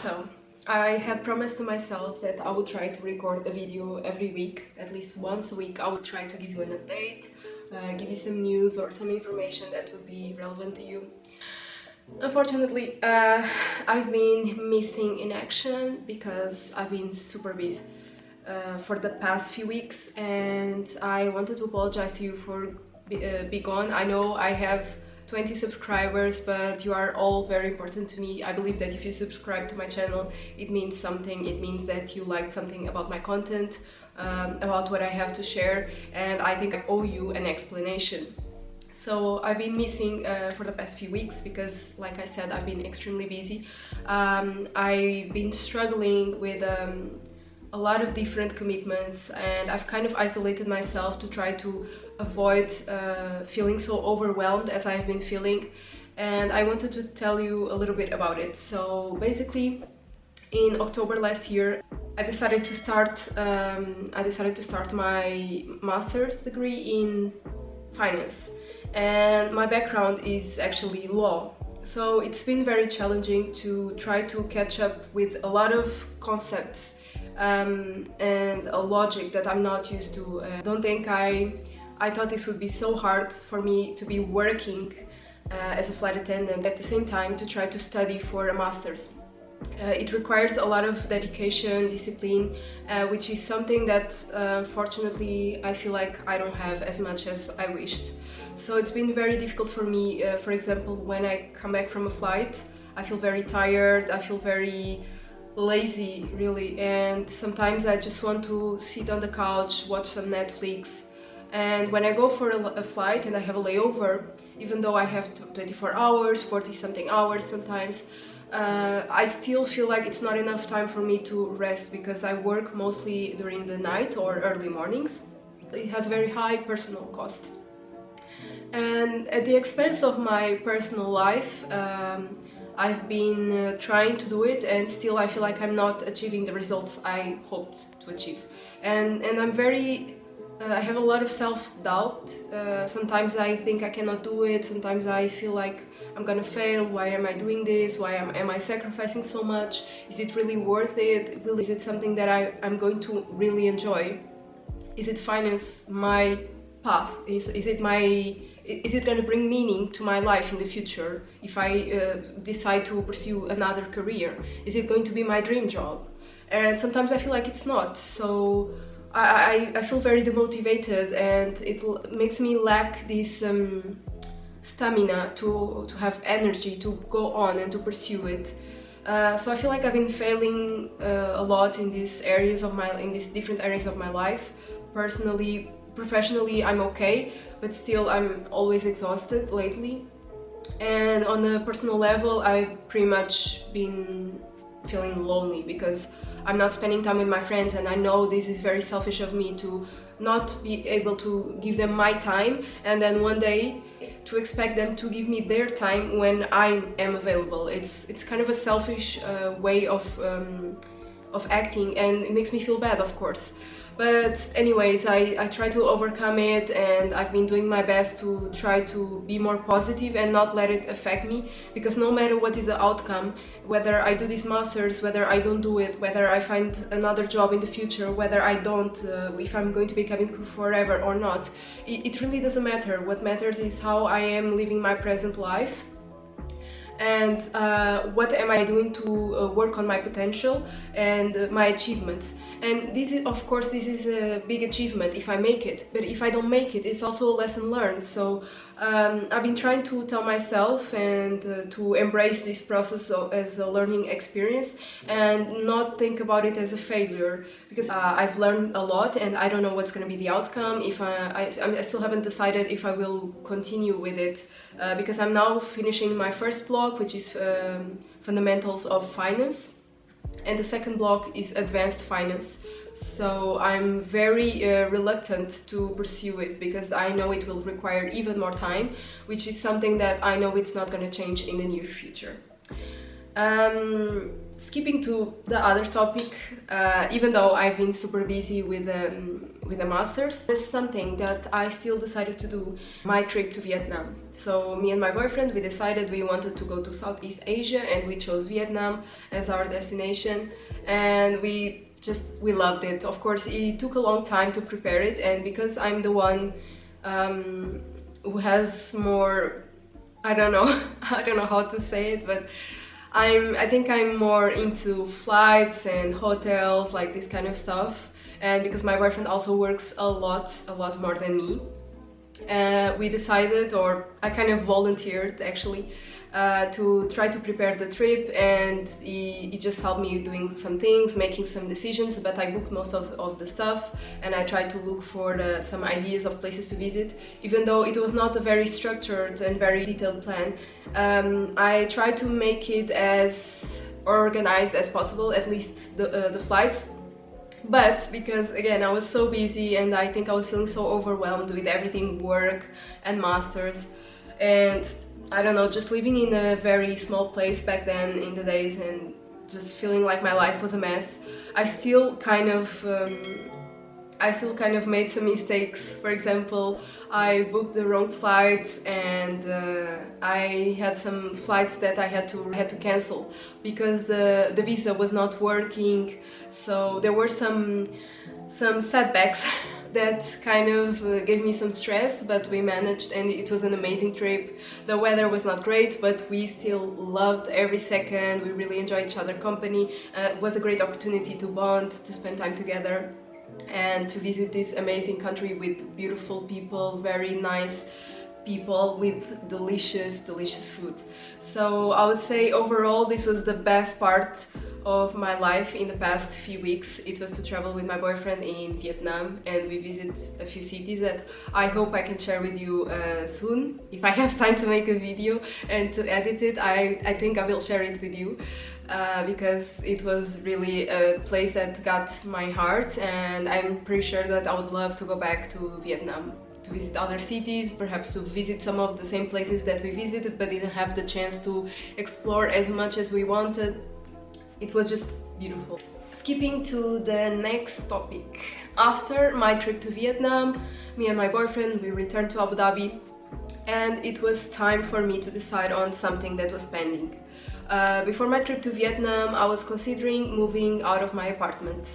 So, I had promised to myself that I would try to record a video every week, at least once a week. I would try to give you an update, give you some news or some information that would be relevant to you. Unfortunately, I've been missing in action because I've been super busy for the past few weeks, and I wanted to apologize to you for being gone. I know I have 20 subscribers, but you are all very important to me. I believe that if you subscribe to my channel, it means something. It means that you liked something about my content, about what I have to share, and I think I owe you an explanation. So I've been missing for the past few weeks because, like I said, I've been extremely busy. I've been struggling with a lot of different commitments, and I've kind of isolated myself to try to avoid feeling so overwhelmed as I've been feeling, and I wanted to tell you a little bit about it. So basically, in October last year, I decided to start my master's degree in finance, and my background is actually law. So it's been very challenging to try to catch up with a lot of concepts and a logic that I'm not used to. I don't think I thought this would be so hard for me to be working as a flight attendant at the same time to try to study for a master's. It requires a lot of dedication, discipline, which is something that fortunately I feel like I don't have as much as I wished. So it's been very difficult for me. For example, when I come back from a flight, I feel very tired, I feel very lazy really, and sometimes I just want to sit on the couch, watch some Netflix. And when I go for a flight and I have a layover, even though I have 24 hours, 40 something hours sometimes, I still feel like it's not enough time for me to rest because I work mostly during the night or early mornings. It has a very high personal cost. And at the expense of my personal life, I've been trying to do it, and still I feel like I'm not achieving the results I hoped to achieve. And I have a lot of self-doubt. Sometimes I think I cannot do it, sometimes I feel like I'm gonna fail. Why am I doing this? Why am I sacrificing so much? Is it really worth it? Is it something that I'm going to really enjoy? Is it finance my path? Is it going to bring meaning to my life in the future if I decide to pursue another career? Is it going to be my dream job? And sometimes I feel like it's not. So I feel very demotivated, and it makes me lack this stamina to have energy to go on and to pursue it. So I feel like I've been failing a lot in these different areas of my life. Personally, professionally, I'm okay, but still I'm always exhausted lately. And on a personal level, I've pretty much been feeling lonely because I'm not spending time with my friends, and I know this is very selfish of me to not be able to give them my time, and then one day to expect them to give me their time when I am available. It's kind of a selfish way of acting, and it makes me feel bad, of course. But anyways, I try to overcome it, and I've been doing my best to try to be more positive and not let it affect me, because no matter what is the outcome, whether I do this master's, whether I don't do it, whether I find another job in the future, whether I don't, if I'm going to be cabin crew forever or not, it really doesn't matter. What matters is how I am living my present life, and what am I doing to work on my potential and my achievements. And this is, of course, this is a big achievement if I make it, but if I don't make it, it's also a lesson learned. So I've been trying to tell myself and to embrace this process as a learning experience and not think about it as a failure, because I've learned a lot and I don't know what's going to be the outcome. If I still haven't decided if I will continue with it, because I'm now finishing my first blog, which is Fundamentals of Finance, and the second blog is Advanced Finance. So I'm very reluctant to pursue it because I know it will require even more time, which is something that I know it's not going to change in the near future. Skipping to the other topic, even though I've been super busy with with a master's. This is something that I still decided to do, my trip to Vietnam. So me and my boyfriend, we decided we wanted to go to Southeast Asia, and we chose Vietnam as our destination, and we loved it. Of course, it took a long time to prepare it, and because I'm the one who has more, I don't know how to say it, but I think I'm more into flights and hotels, like this kind of stuff. And because my boyfriend also works a lot more than me, we decided, or I kind of volunteered actually, to try to prepare the trip, and he just helped me doing some things, making some decisions, but I booked most of the stuff, and I tried to look for some ideas of places to visit. Even though it was not a very structured and very detailed plan, I tried to make it as organized as possible, at least the flights. But because again I was so busy, and I think I was feeling so overwhelmed with everything, work and masters, and I don't know, just living in a very small place back then in the days, and just feeling like my life was a mess, I still kind of made some mistakes. For example, I booked the wrong flights, and I had some flights that I had to cancel because the visa was not working. So there were some setbacks that kind of gave me some stress, but we managed, and it was an amazing trip. The weather was not great, but we still loved every second. We really enjoyed each other's company. It was a great opportunity to bond, to spend time together, and to visit this amazing country with beautiful people, very nice people with delicious food. So I would say overall this was the best part of my life in the past few weeks. It was to travel with my boyfriend in Vietnam, and we visited a few cities that I hope I can share with you soon. If I have time to make a video and to edit it, I think I will share it with you. Because it was really a place that got my heart, and I'm pretty sure that I would love to go back to Vietnam, to visit other cities, perhaps to visit some of the same places that we visited but didn't have the chance to explore as much as we wanted. It was just beautiful. Skipping to the next topic. After my trip to Vietnam, me and my boyfriend, we returned to Abu Dhabi, and it was time for me to decide on something that was pending. Before my trip to Vietnam, I was considering moving out of my apartment.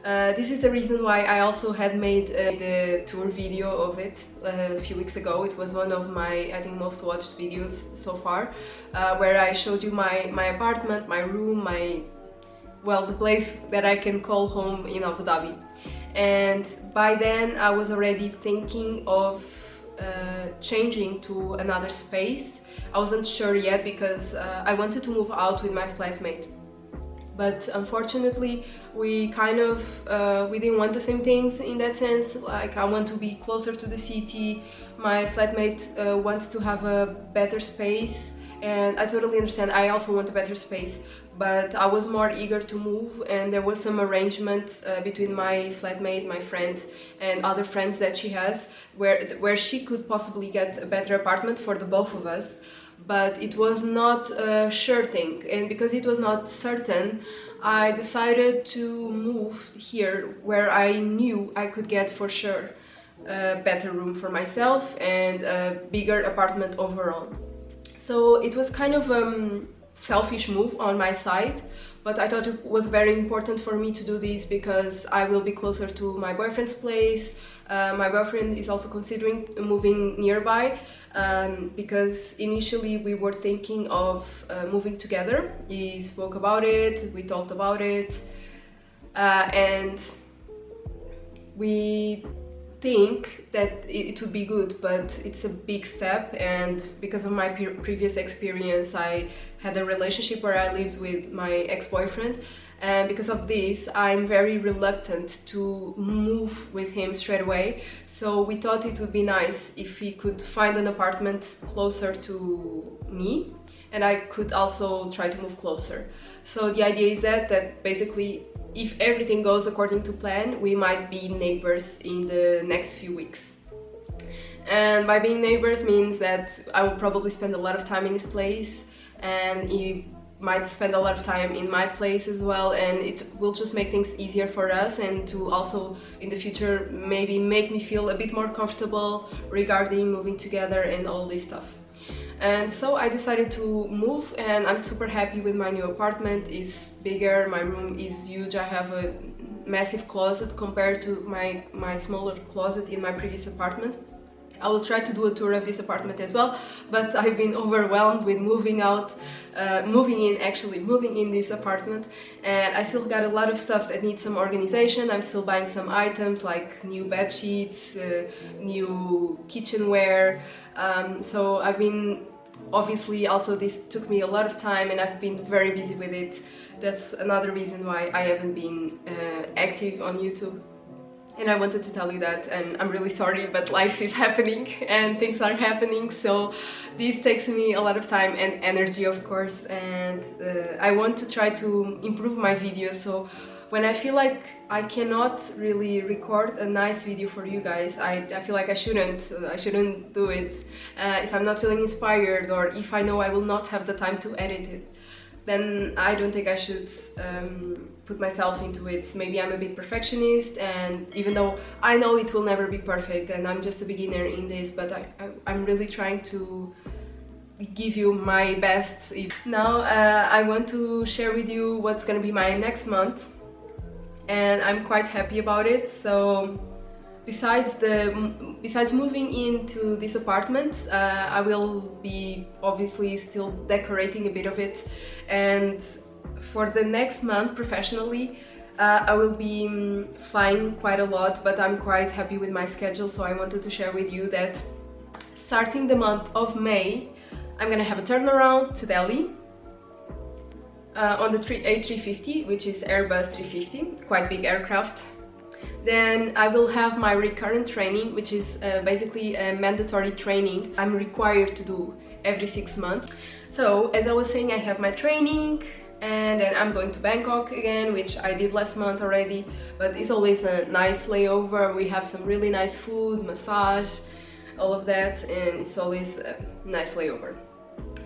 This is the reason why I also had made the tour video of it a few weeks ago. It was one of my, I think, most watched videos so far, where I showed you my apartment, my room, the place that I can call home in Abu Dhabi. And by then I was already thinking of changing to another space. I wasn't sure yet because I wanted to move out with my flatmate, but unfortunately we didn't want the same things in that sense. Like, I want to be closer to the city, my flatmate wants to have a better space, and I totally understand. I also want a better space, but I was more eager to move, and there was some arrangements between my flatmate, my friend, and other friends that she has, where she could possibly get a better apartment for the both of us. But it was not a sure thing, and because it was not certain, I decided to move here where I knew I could get for sure a better room for myself and a bigger apartment overall. So it was kind of selfish move on my side, but I thought it was very important for me to do this because I will be closer to my boyfriend's place. My boyfriend is also considering moving nearby, because initially we were thinking of moving together. He spoke about it, we talked about it, and we think that it would be good, but it's a big step, and because of my previous experience, I had a relationship where I lived with my ex-boyfriend, and because of this I'm very reluctant to move with him straight away. So we thought it would be nice if he could find an apartment closer to me, and I could also try to move closer. So the idea is that basically, if everything goes according to plan, we might be neighbors in the next few weeks. And by being neighbors means that I will probably spend a lot of time in his place, and he might spend a lot of time in my place as well, and it will just make things easier for us, and to also in the future maybe make me feel a bit more comfortable regarding moving together and all this stuff. And so I decided to move, and I'm super happy with my new apartment. It's bigger, my room is huge, I have a massive closet compared to my smaller closet in my previous apartment. I will try to do a tour of this apartment as well, but I've been overwhelmed with moving in this apartment, and I still got a lot of stuff that needs some organization. I'm still buying some items like new bed sheets, new kitchenware, so I've been, obviously also this took me a lot of time and I've been very busy with it. That's another reason why I haven't been active on YouTube. And I wanted to tell you that, and I'm really sorry, but life is happening and things are happening, so this takes me a lot of time and energy, of course, and I want to try to improve my videos. So when I feel like I cannot really record a nice video for you guys, I feel like I shouldn't do it. If I'm not feeling inspired, or if I know I will not have the time to edit it, then I don't think I should put myself into it. Maybe I'm a bit perfectionist, and even though I know it will never be perfect and I'm just a beginner in this, but I'm really trying to give you my best. Now I want to share with you what's gonna be my next month, and I'm quite happy about it. So besides moving into this apartment, I will be obviously still decorating a bit of it, and for the next month professionally I will be flying quite a lot, but I'm quite happy with my schedule, so I wanted to share with you that starting the month of May I'm gonna have a turnaround to Delhi on the A350, which is Airbus 350, quite big aircraft. Then I will have my recurrent training, which is basically a mandatory training I'm required to do every 6 months. So as I was saying, I have my training, and then I'm going to Bangkok again, which I did last month already, but it's always a nice layover. We have some really nice food, massage, all of that, and it's always a nice layover.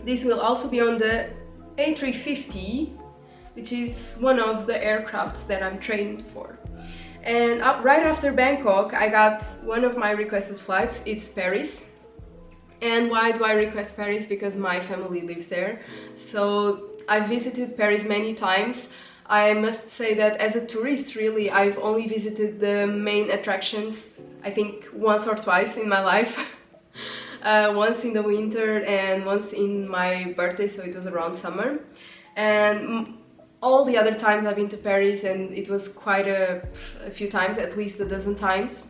This will also be on the A350, which is one of the aircrafts that I'm trained for. And right after Bangkok, I got one of my requested flights. It's Paris. And why do I request Paris? Because my family lives there. So I've visited Paris many times. I must say that as a tourist, really, I've only visited the main attractions, I think once or twice in my life. Once in the winter and once in my birthday, so it was around summer. And all the other times I've been to Paris, and it was quite a few times, at least a dozen times,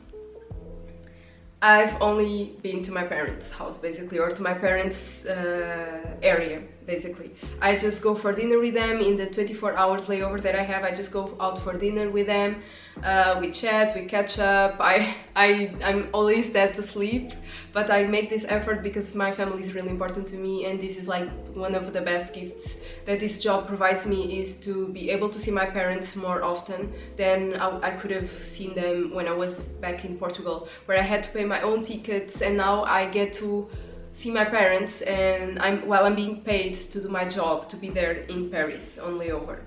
I've only been to my parents' house, basically, or to my parents' area, basically. I just go for dinner with them in the 24 hours layover that I have. I just go out for dinner with them. We chat, we catch up. I'm always dead to sleep, but I make this effort because my family is really important to me, and this is like one of the best gifts that this job provides me, is to be able to see my parents more often than I could have seen them when I was back in Portugal, where I had to pay my own tickets, and now I get to see my parents, and while I'm being paid to do my job, to be there in Paris on layover.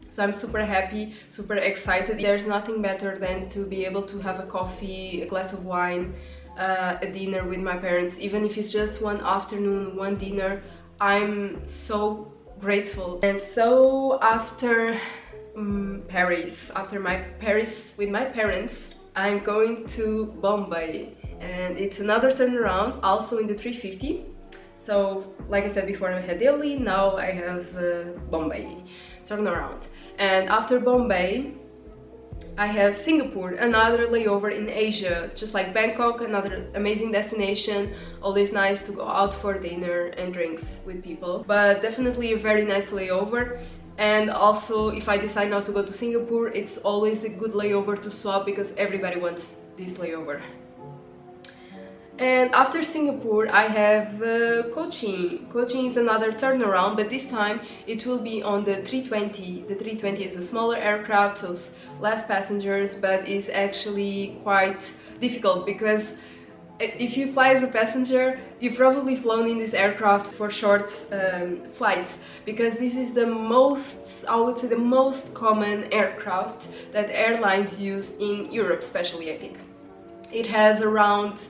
So I'm super happy, super excited. There's nothing better than to be able to have a coffee, a glass of wine, a dinner with my parents, even if it's just one afternoon, one dinner. I'm so grateful. And so after Paris with my parents, I'm going to Bombay, and it's another turnaround, also in the 350. So like I said before, I had Delhi, now I have Bombay turnaround. And after Bombay, I have Singapore, another layover in Asia, just like Bangkok, another amazing destination. Always nice to go out for dinner and drinks with people, but definitely a very nice layover. And also, if I decide not to go to Singapore, it's always a good layover to swap, because everybody wants this layover. And after Singapore, I have Cochin. Cochin is another turnaround, but this time it will be on the 320. The 320 is a smaller aircraft, so less passengers, but it's actually quite difficult because if you fly as a passenger, you've probably flown in this aircraft for short flights, because this is the most, I would say, the most common aircraft that airlines use in Europe, especially, I think. It has around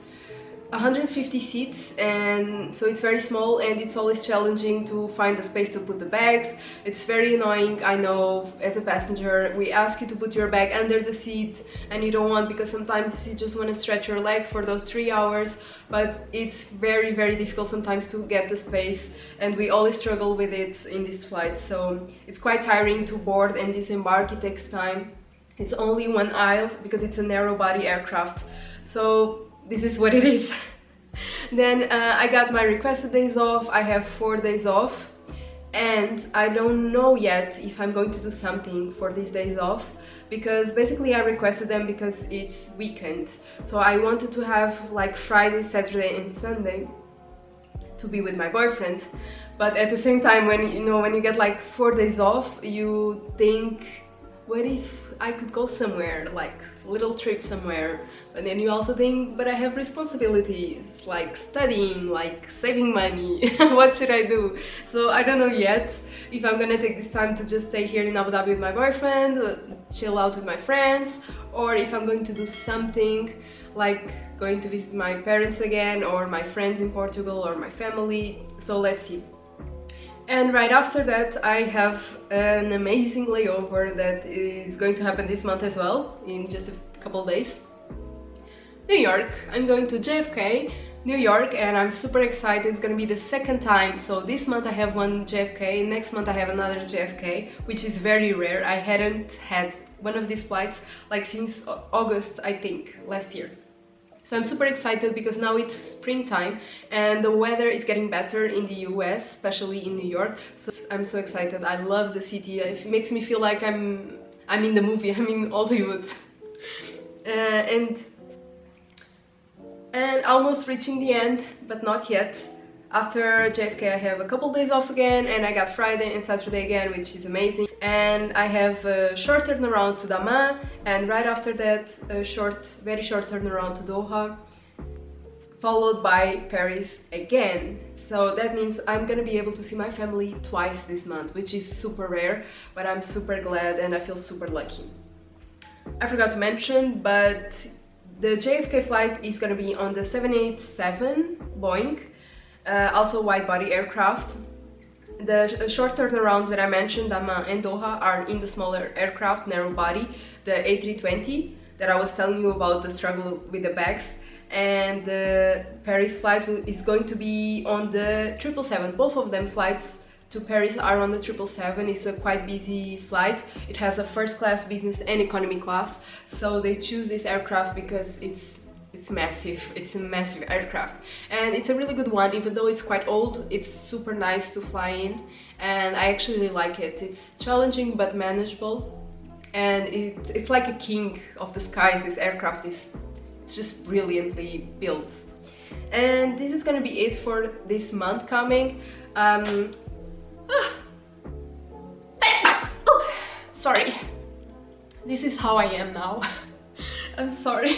150 seats, and so it's very small, and it's always challenging to find a space to put the bags. It's very annoying, I know, as a passenger. We ask you to put your bag under the seat and you don't want, because sometimes you just want to stretch your leg for those 3 hours, but it's very, very difficult sometimes to get the space, and we always struggle with it in this flight. So it's quite tiring to board and disembark. It takes time. It's only one aisle because it's a narrow body aircraft, so this is what it is. Then I got my requested days off. I have 4 days off, and I don't know yet if I'm going to do something for these days off, because basically I requested them because it's weekend. So I wanted to have like Friday, Saturday and Sunday to be with my boyfriend, but at the same time, when you get like 4 days off, you think, what if I could go somewhere, like a little trip somewhere? But then you also think, but I have responsibilities, like studying, like saving money. What should I do? So I don't know yet if I'm gonna take this time to just stay here in Abu Dhabi with my boyfriend, chill out with my friends, or if I'm going to do something like going to visit my parents again, or my friends in Portugal, or my family. So let's see. And right after that, I have an amazing layover that is going to happen this month as well, in just a couple days. New York. I'm going to JFK, New York, and I'm super excited. It's gonna be the second time. So this month I have one JFK, next month I have another JFK, which is very rare. I hadn't had one of these flights like since August, I think, last year. So I'm super excited because now it's springtime and the weather is getting better in the US, especially in New York. So I'm so excited. I love the city. It makes me feel like I'm in the movie. I'm in Hollywood. And almost reaching the end, but not yet. After JFK I have a couple days off again, and I got Friday and Saturday again, which is amazing. And I have a short turnaround to Dammam, and right after that a very short turnaround to Doha, followed by Paris again. So that means I'm gonna be able to see my family twice this month, which is super rare, but I'm super glad and I feel super lucky. I forgot to mention, but the JFK flight is gonna be on the 787 Boeing, also wide-body aircraft. The short turnarounds that I mentioned, Dammam and Doha, are in the smaller aircraft, narrow-body, the A320 that I was telling you about, the struggle with the bags. And the Paris flight is going to be on the 777. Both of them flights to Paris are on the 777. It's a quite busy flight. It has a first class, business and economy class. So they choose this aircraft because it's massive. It's a massive aircraft, and it's a really good one. Even though it's quite old, it's super nice to fly in, and I actually like it. It's challenging but manageable, and it's like a king of the skies. This aircraft is just brilliantly built. And this is gonna be it for this month coming. Sorry, this is how I am now. I'm sorry.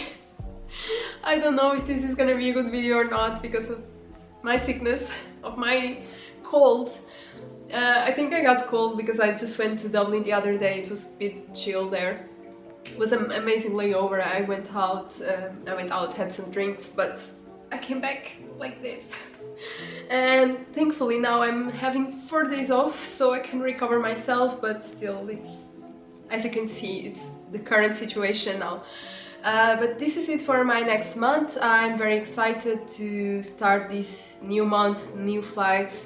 I don't know if this is gonna be a good video or not because of my sickness, of my cold. I think I got cold because I just went to Dublin the other day. It was a bit chill there. It was an amazing layover. I went out, had some drinks, but I came back like this. And thankfully now I'm having 4 days off so I can recover myself, but still, it's, as you can see, it's the current situation now. But this is it for my next month. I'm very excited to start this new month, new flights,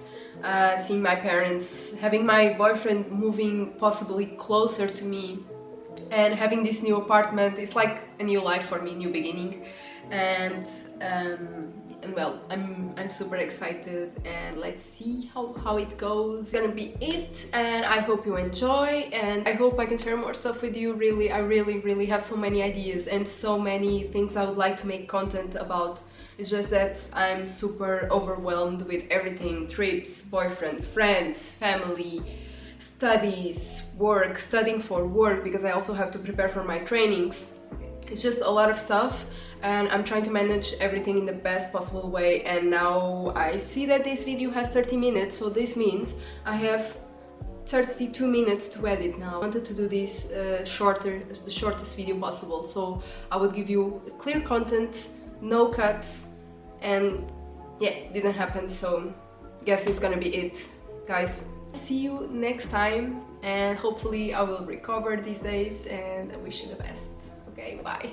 seeing my parents, having my boyfriend moving possibly closer to me, and having this new apartment. It's like a new life for me, new beginning. And well, I'm super excited, and let's see how it goes. It's gonna be it, and I hope you enjoy, and I hope I can share more stuff with you. Really, I really have so many ideas and so many things I would like to make content about. It's just that I'm super overwhelmed with everything: trips, boyfriend, friends, family, studies, work, studying for work, because I also have to prepare for my trainings. It's just a lot of stuff, and I'm trying to manage everything in the best possible way. And now I see that this video has 30 minutes, so this means I have 32 minutes to edit now. I wanted to do this the shortest video possible, so I would give you clear content, no cuts, and yeah, didn't happen, so guess it's gonna be it, guys. See you next time, and hopefully I will recover these days, and I wish you the best. Okay, bye.